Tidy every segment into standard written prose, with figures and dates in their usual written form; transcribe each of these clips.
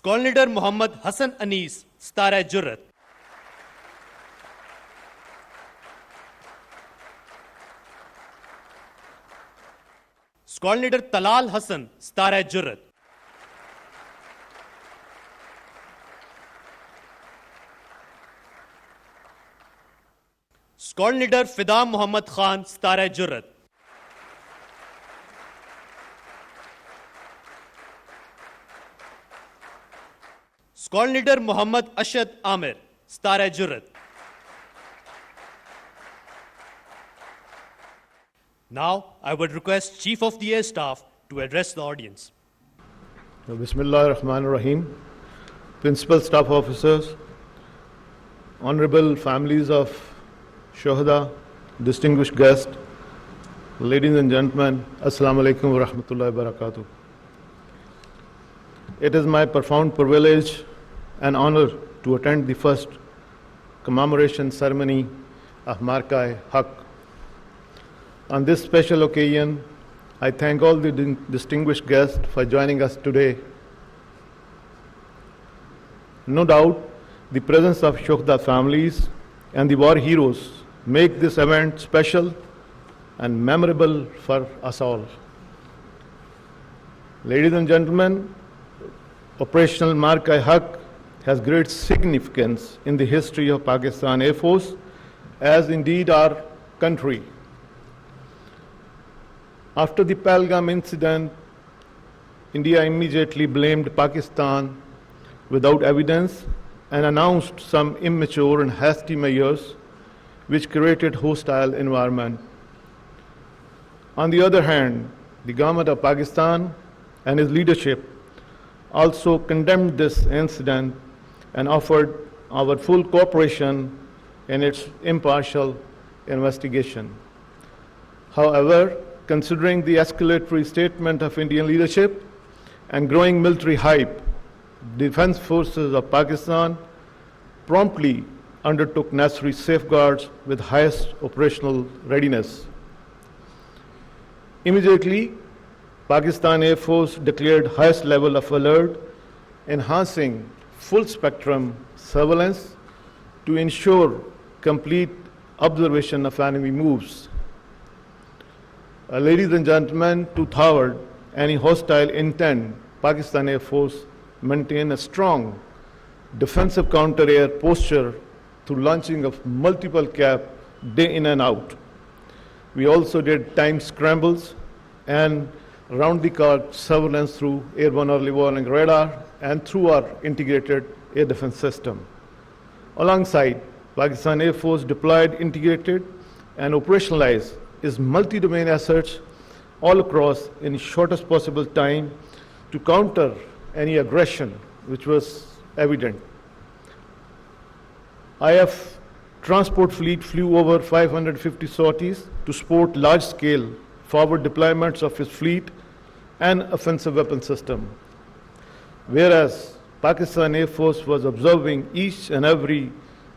Squadron Leader Mohammad Hassan Anis, Stara Jurrat. Squadron Leader Talal Hassan, Stara Jurrat. Squadron Leader Fida Muhammad Khan, Stara Jurrat. Squadron Leader Muhammad Ashad Amir, Stara Jurrat. Now, I would request Chief of the Air Staff to address the audience. Bismillah ar-Rahman ar-Rahim. Principal Staff Officers, Honorable families of Shuhada, distinguished guests, ladies and gentlemen, Assalamu alaikum wa rahmatullahi wa barakatuh. It is my profound privilege and honor to attend the first commemoration ceremony of Marka-e-Haq. On this special occasion, I thank all the distinguished guests for joining us today. No doubt, the presence of Shuhada families and the war heroes make this event special and memorable for us all. Ladies and gentlemen, Operational Marka-e-Haq has great significance in the history of Pakistan Air Force, as indeed our country. After the Pahalgam incident, India immediately blamed Pakistan without evidence and announced some immature and hasty measures which created hostile environment. On the other hand, the government of Pakistan and its leadership also condemned this incident and offered our full cooperation in its impartial investigation. However, considering the escalatory statement of Indian leadership and growing military hype, defense forces of Pakistan promptly undertook necessary safeguards with highest operational readiness. Immediately, Pakistan Air Force declared highest level of alert, enhancing full spectrum surveillance to ensure complete observation of enemy moves. Ladies and gentlemen, to thwart any hostile intent, Pakistan Air Force maintained a strong defensive counter-air posture through launching of multiple CAP day in and out. We also did timed scrambles and round-the-clock surveillance through airborne early warning radar and through our integrated air defense system. Alongside, Pakistan Air Force deployed, integrated, and operationalized its multi-domain assets all across in shortest possible time to counter any aggression which was evident. IF transport fleet flew over 550 sorties to support large-scale forward deployments of its fleet and offensive weapon system, whereas Pakistan Air Force was observing each and every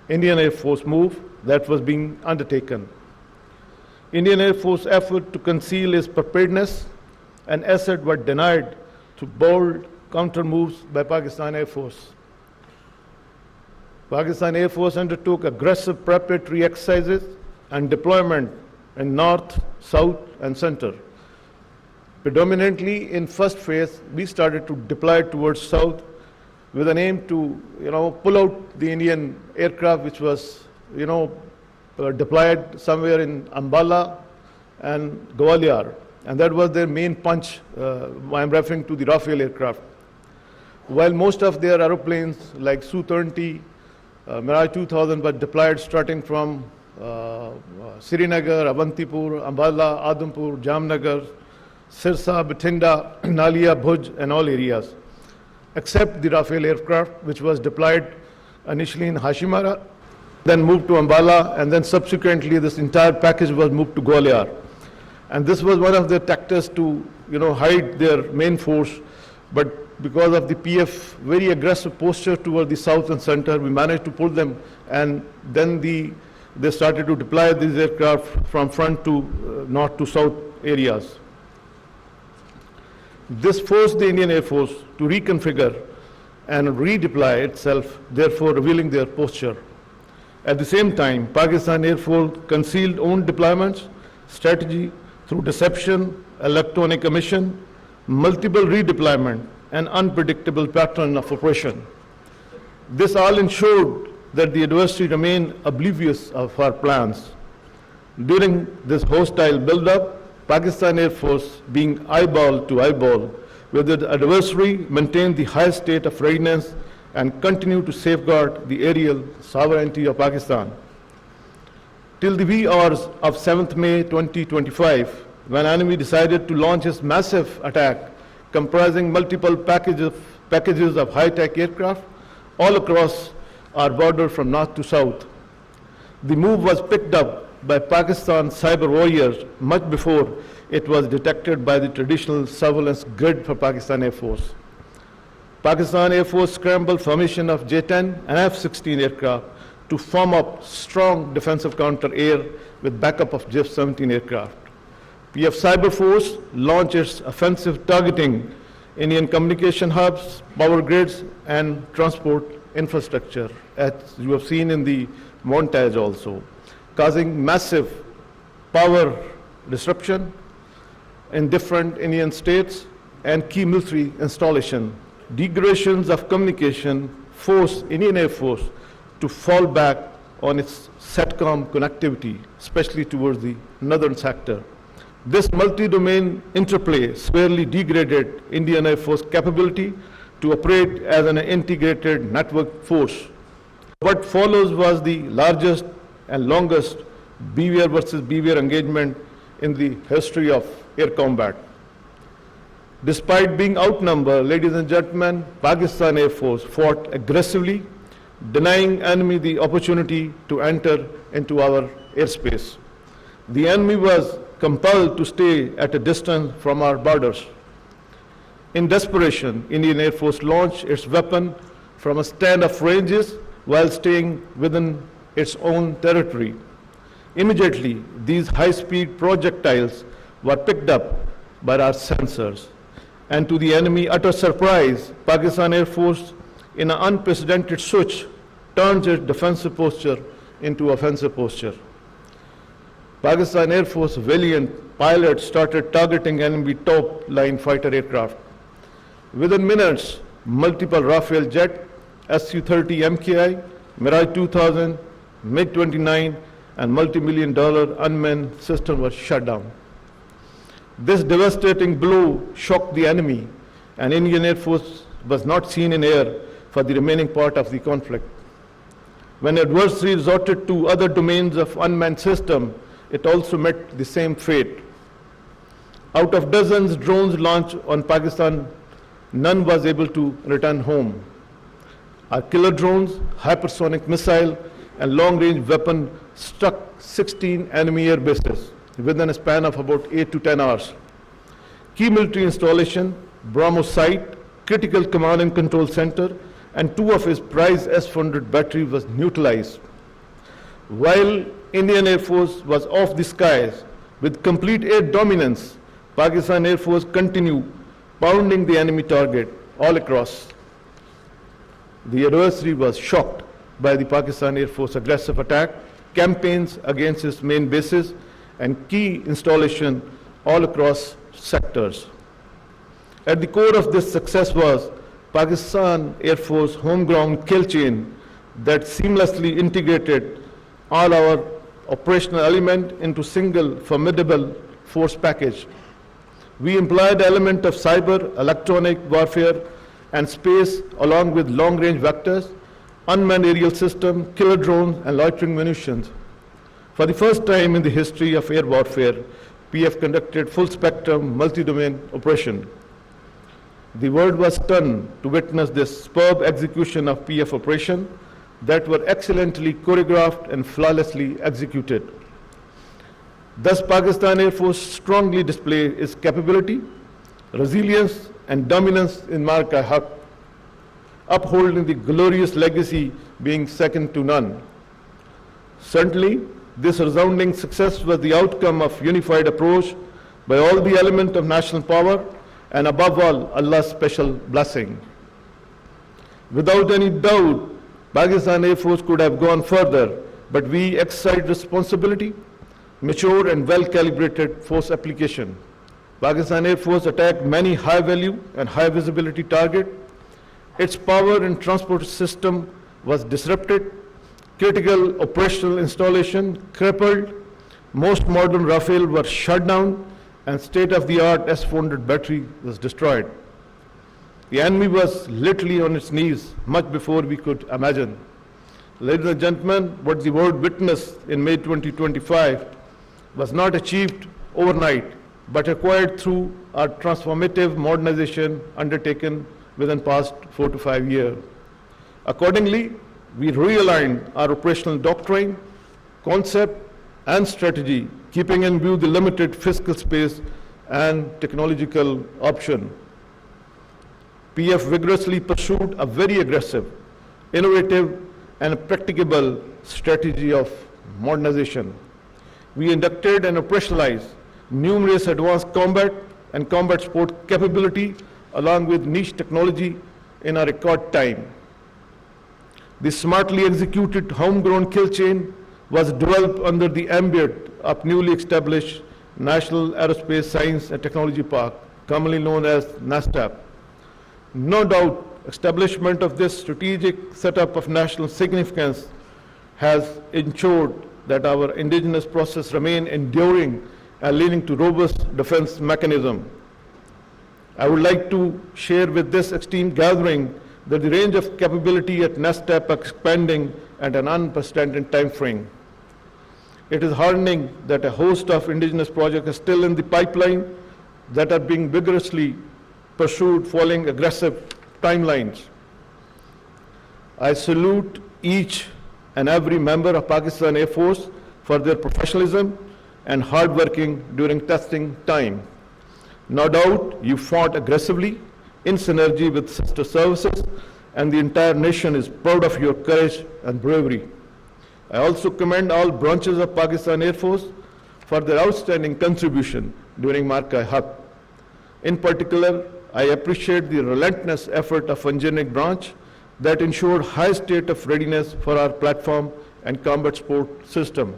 Indian Air Force move that was being undertaken. Indian Air Force effort to conceal its preparedness and asset were denied through bold counter moves by Pakistan Air Force. Pakistan Air Force undertook aggressive preparatory exercises and deployment in north, south, and center. Predominantly in first phase, we started to deploy towards south with an aim to, pull out the Indian aircraft which was, deployed somewhere in Ambala and Gwalior, and that was their main punch. I'm referring to the Rafale aircraft. While most of their aeroplanes like Su-30, Mirage 2000 were deployed starting from Srinagar, Avantipur, Ambala, Adampur, Jamnagar, Sirsa, Bathinda, Nalia, Bhuj, and all areas, except the Rafale aircraft, which was deployed initially in Hashimara, then moved to Ambala, and then subsequently this entire package was moved to Gwalior. And this was one of their tactics to, hide their main force, but because of the PF very aggressive posture toward the south and center, we managed to pull them, and then they started to deploy these aircraft from front to north to south areas. This forced the Indian Air Force to reconfigure and redeploy itself, therefore revealing their posture. At the same time, Pakistan Air Force concealed own deployments, strategy through deception, electronic emission, multiple redeployment, and unpredictable pattern of operation. This all ensured that the adversary remained oblivious of our plans. During this hostile buildup, Pakistan Air Force, being eyeball to eyeball with the adversary, maintained the highest state of readiness and continued to safeguard the aerial sovereignty of Pakistan. Till the wee hours of 7th May 2025, when enemy decided to launch its massive attack comprising multiple packages of high-tech aircraft all across our border from north to south. The move was picked up by Pakistan's cyber warriors much before it was detected by the traditional surveillance grid for Pakistan Air Force. Pakistan Air Force scrambled formation of J-10 and F-16 aircraft to form up strong defensive counter-air with backup of J-17 aircraft. PF Cyber Force launched its offensive targeting Indian communication hubs, power grids, and transport infrastructure, as you have seen in the montage also, causing massive power disruption in different Indian states and key military installation. Degradations of communication forced Indian Air Force to fall back on its SATCOM connectivity, especially towards the northern sector. This multi-domain interplay severely degraded Indian Air Force capability to operate as an integrated network force. What follows was the largest and longest BVR versus BVR engagement in the history of air combat. Despite being outnumbered, ladies and gentlemen, Pakistan Air Force fought aggressively, denying enemy the opportunity to enter into our airspace. The enemy was compelled to stay at a distance from our borders. In desperation, Indian Air Force launched its weapon from a stand of ranges while staying within its own territory. Immediately, these high-speed projectiles were picked up by our sensors. And to the enemy utter surprise, Pakistan Air Force, in an unprecedented switch, turns its defensive posture into offensive posture. Pakistan Air Force valiant pilots started targeting enemy top-line fighter aircraft. Within minutes, multiple Rafale jet, Su-30 MKI, Mirage 2000, MiG-29, and multi-million-dollar unmanned system were shut down. This devastating blow shocked the enemy, and Indian Air Force was not seen in air for the remaining part of the conflict. When adversary resorted to other domains of unmanned system, it also met the same fate. Out of dozens drones launched on Pakistan, none was able to return home. Our killer drones, hypersonic missile, and long-range weapon struck 16 enemy air bases within a span of about 8 to 10 hours. Key military installation, BrahMos site, critical command and control center, and 2 of its prize S-400 battery was neutralized. While Indian Air Force was off the skies with complete air dominance, Pakistan Air Force continued pounding the enemy target all across. The adversary was shocked by the Pakistan Air Force aggressive attack, campaigns against its main bases, and key installation all across sectors. At the core of this success was Pakistan Air Force homegrown kill chain that seamlessly integrated all our operational element into single formidable force package. We employed the element of cyber, electronic warfare, and space along with long-range vectors, unmanned aerial system, killer drones, and loitering munitions. For the first time in the history of air warfare, PF conducted full-spectrum, multi-domain operation. The world was stunned to witness this superb execution of PF operation that were excellently choreographed and flawlessly executed. Thus, Pakistan Air Force strongly displayed its capability, resilience, and dominance in Marka-Haq, upholding the glorious legacy being second to none. Certainly, this resounding success was the outcome of unified approach by all the elements of national power and above all, Allah's special blessing. Without any doubt, Pakistan Air Force could have gone further, but we exercised responsibility, mature and well-calibrated force application. Pakistan Air Force attacked many high-value and high-visibility targets. Its power and transport system was disrupted, critical operational installation crippled, most modern Rafale were shut down, and state-of-the-art S-400 battery was destroyed. The enemy was literally on its knees much before we could imagine. Ladies and gentlemen, what the world witnessed in May 2025 was not achieved overnight, but acquired through our transformative modernization undertaken within past 4 to 5 years. Accordingly, we realigned our operational doctrine, concept, and strategy, keeping in view the limited fiscal space and technological option. PF vigorously pursued a very aggressive, innovative, and practicable strategy of modernization. We inducted and operationalized numerous advanced combat and combat support capability along with niche technology in a record time. The smartly executed homegrown kill chain was developed under the ambit of newly established National Aerospace Science and Technology Park, commonly known as NASTAP. No doubt, establishment of this strategic setup of national significance has ensured that our indigenous process remain enduring and leading to robust defense mechanism. I would like to share with this esteemed gathering that the range of capability at NASTAP are expanding at an unprecedented time frame. It is heartening that a host of indigenous projects are still in the pipeline that are being vigorously pursued following aggressive timelines. I salute each and every member of Pakistan Air Force for their professionalism and hard working during testing time. No doubt you fought aggressively in synergy with sister services, and the entire nation is proud of your courage and bravery. I also commend all branches of Pakistan Air Force for their outstanding contribution during Marka-e-Haq. In particular, I appreciate the relentless effort of engineering branch that ensured high state of readiness for our platform and combat support system.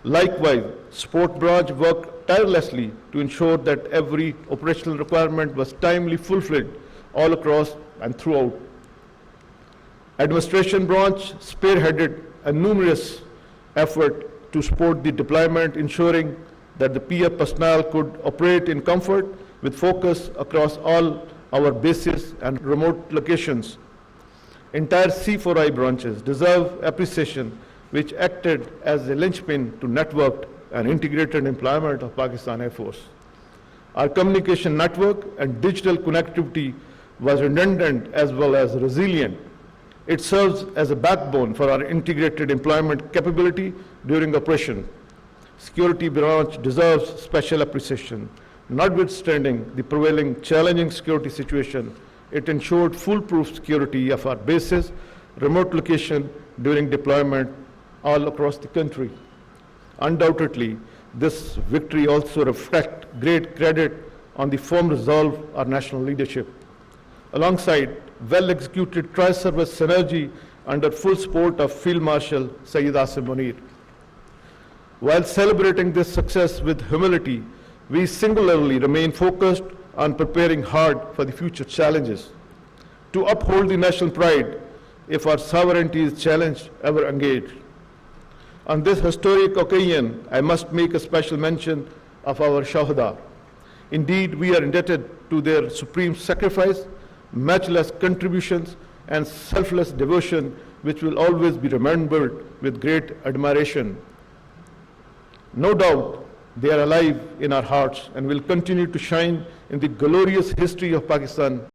Likewise, support branch worked tirelessly to ensure that every operational requirement was timely fulfilled all across and throughout. Administration branch spearheaded a numerous effort to support the deployment, ensuring that the PF personnel could operate in comfort with focus across all our bases and remote locations. Entire C4I branches deserve appreciation, which acted as a linchpin to networked and integrated employment of Pakistan Air Force. Our communication network and digital connectivity was redundant as well as resilient. It serves as a backbone for our integrated employment capability during operation. Security branch deserves special appreciation. Notwithstanding the prevailing challenging security situation, it ensured foolproof security of our bases, remote location during deployment all across the country. Undoubtedly, this victory also reflects great credit on the firm resolve of our national leadership. Alongside well-executed tri-service synergy under full support of Field Marshal Sayyid Asim Munir. While celebrating this success with humility, we singularly remain focused on preparing hard for the future challenges. To uphold the national pride, if our sovereignty is challenged, ever engaged. On this historic occasion, I must make a special mention of our Shahada. Indeed, we are indebted to their supreme sacrifice, matchless contributions, and selfless devotion, which will always be remembered with great admiration. No doubt, they are alive in our hearts and will continue to shine in the glorious history of Pakistan